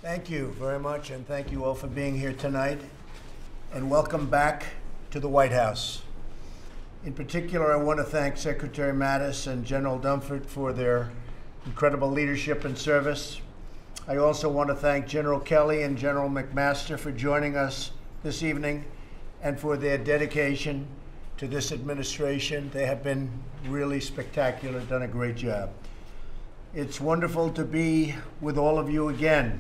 Thank you very much, and thank you all for being here tonight. And welcome back to the White House. In particular, I want to thank Secretary Mattis and General Dunford for their incredible leadership and service. I also want to thank General Kelly and General McMaster for joining us this evening and for their dedication to this administration. They have been really spectacular, done a great job. It's wonderful to be with all of you again.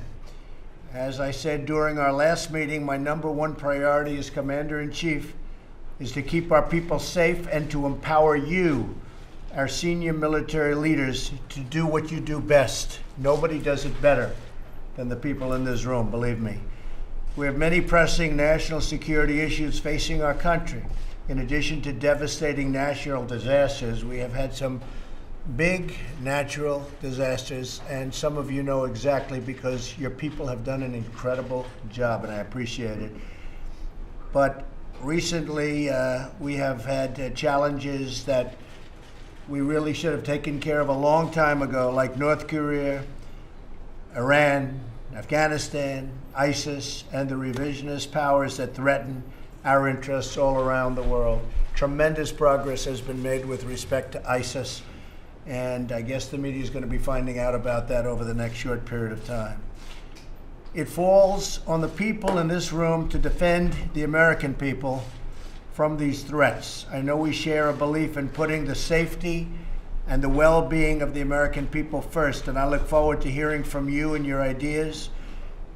As I said during our last meeting, my number one priority as Commander-in-Chief is to keep our people safe and to empower you, our senior military leaders, to do what you do best. Nobody does it better than the people in this room, believe me. We have many pressing national security issues facing our country. In addition to devastating natural disasters, we have had some big natural disasters, and some of you know exactly because your people have done an incredible job, and I appreciate it. But recently, we have had challenges that we really should have taken care of a long time ago, like North Korea, Iran, Afghanistan, ISIS, and the revisionist powers that threaten our interests all around the world. Tremendous progress has been made with respect to ISIS, and I guess the media is going to be finding out about that over the next short period of time. It falls on the people in this room to defend the American people from these threats. I know we share a belief in putting the safety and the well-being of the American people first, and I look forward to hearing from you and your ideas.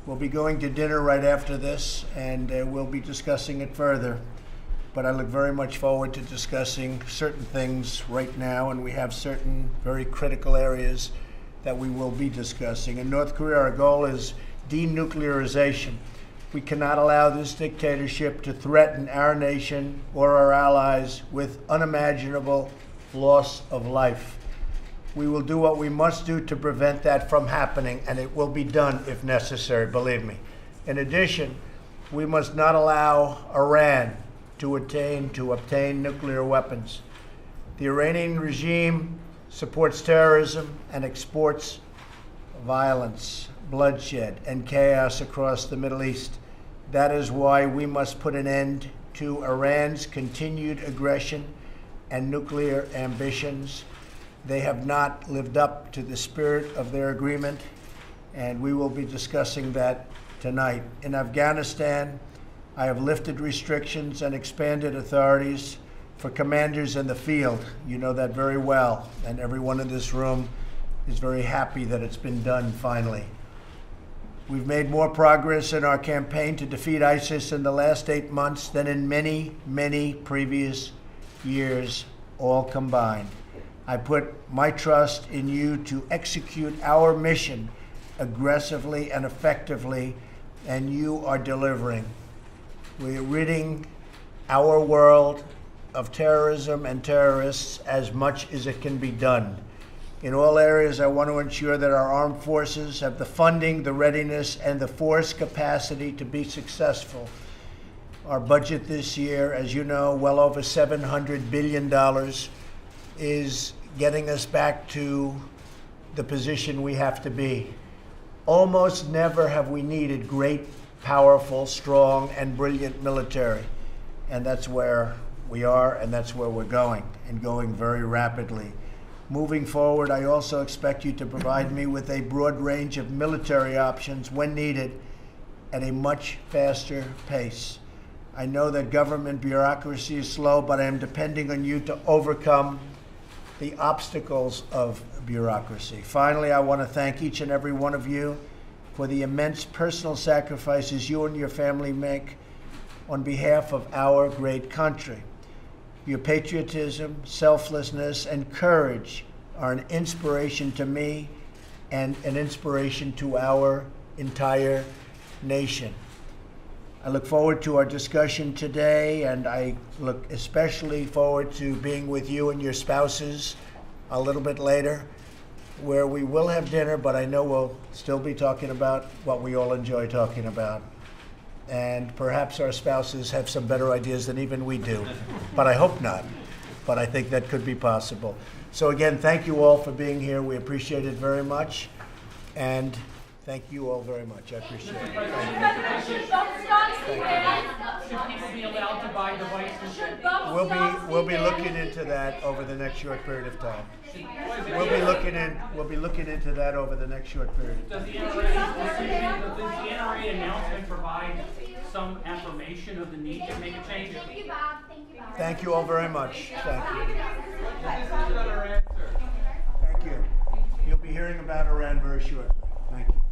We'll be going to dinner right after this, and we'll be discussing it further. But I look very much forward to discussing certain things right now, and we have certain very critical areas that we will be discussing. In North Korea, our goal is denuclearization. We cannot allow this dictatorship to threaten our nation or our allies with unimaginable loss of life. We will do what we must do to prevent that from happening, and it will be done if necessary, believe me. In addition, we must not allow Iran to obtain nuclear weapons. The Iranian regime supports terrorism and exports violence, bloodshed, and chaos across the Middle East. That is why we must put an end to Iran's continued aggression and nuclear ambitions. They have not lived up to the spirit of their agreement, and we will be discussing that tonight. In Afghanistan, I have lifted restrictions and expanded authorities for commanders in the field. You know that very well, and everyone in this room is very happy that it's been done finally. We've made more progress in our campaign to defeat ISIS in the last 8 months than in many, many previous years, all combined. I put my trust in you to execute our mission aggressively and effectively, and you are delivering. We are ridding our world of terrorism and terrorists as much as it can be done. In all areas, I want to ensure that our armed forces have the funding, the readiness, and the force capacity to be successful. Our budget this year, as you know, well over $700 billion, is getting us back to the position we have to be. Almost never have we needed great, powerful, strong, and brilliant military. And that's where we are, and that's where we're going, and going very rapidly. Moving forward, I also expect you to provide me with a broad range of military options when needed at a much faster pace. I know that government bureaucracy is slow, but I am depending on you to overcome the obstacles of bureaucracy. Finally, I want to thank each and every one of you for the immense personal sacrifices you and your family make on behalf of our great country. Your patriotism, selflessness, and courage are an inspiration to me and an inspiration to our entire nation. I look forward to our discussion today, and I look especially forward to being with you and your spouses a little bit later, where we will have dinner, but I know we'll still be talking about what we all enjoy talking about. And perhaps our spouses have some better ideas than even we do, but I hope not. But I think that could be possible. So again, thank you all for being here. We appreciate it very much. And Thank you all very much. I appreciate it. Should people be allowed to buy devices? We'll be looking into that over the next short period of time. We'll be looking into that over the next short period. Does the NRA announcement provide some affirmation of the need to make a change? Thank you, Bob. Thank you, Bob. Thank you all very much. Thank you. Another answer. Thank you. You'll be hearing about Iran very shortly. Thank you.